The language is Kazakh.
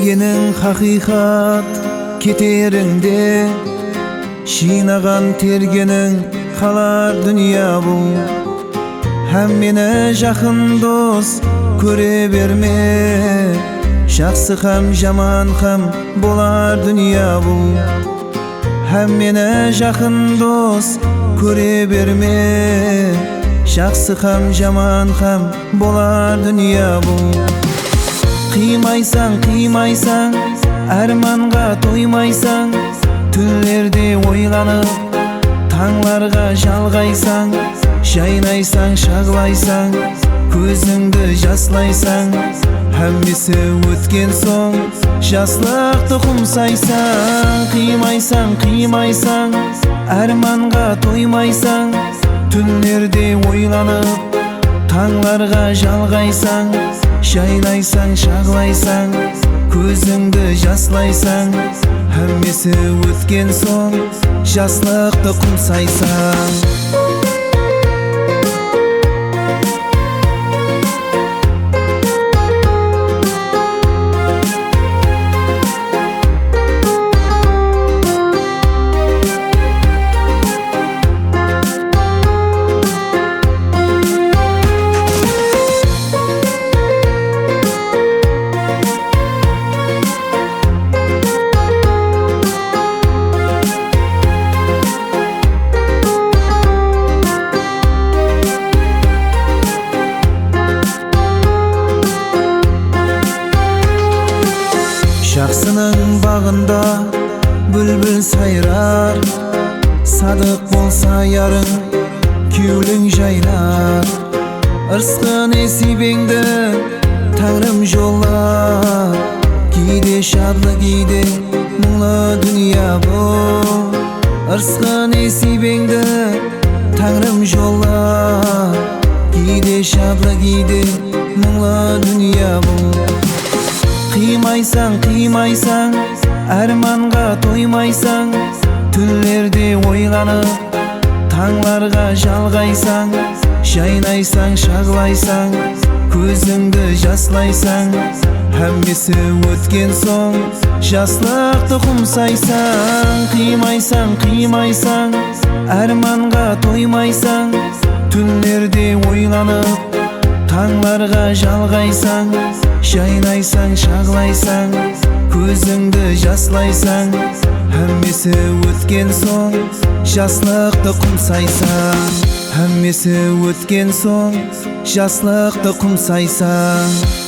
Sevgenin hakikat keterinde, şinagan tergenin kalar dünya bu. Hem mene jakın dost köre berme, şahsı ham jaman ham bolar dünya bu. Hem mene jakın dost köre berme, şahsı ham jaman ham bolar dünya bu. Kıymaysan, armanga toymaysan, tünlerde oylanıp tаңларга жалгайсаң, жайнайсаң, шагылайсаң, көзіңді жаслайсаң, hammasi өткен соң жаслықты құмсайсаң. Қимайсаң, арманға тоймайсаң, түнлерде ойланып таңларга жалгайсаң, жайнайсаң, шагылайсаң, көзіңді жаслайсаң, hammasi өткен соң жаслықты құмсайсаң. Жақсының бағында бүлбүл сайрар, садық болса ярың кеулің жайнар. Ырысқы несібеңді тәңірім жоллар, кейде шадлы кейде мұңлы дүния бұл. Ырысқы несібеңді тәңірім жоллар, кейде шадлы кейде мұңлы дүния бұл. Қимайсаң, арманға тоймайсаң, түнлерде ойланып таңларга жалгайсаң, жайнайсаң, шагылайсаң, көзіңді жаслайсаң, hammasi өткен соң жаслықты құмсайсаң. Қимайсаң, арманға тоймайсаң, түнлерде ойланып таңларга жалгайсаң, жайнайсаң, шагылайсаң, көзіңді жаслайсаң, hammasi өткен соң жаслықты құмсайсаң. Hammasi өткен соң жаслықты құмсайсаң.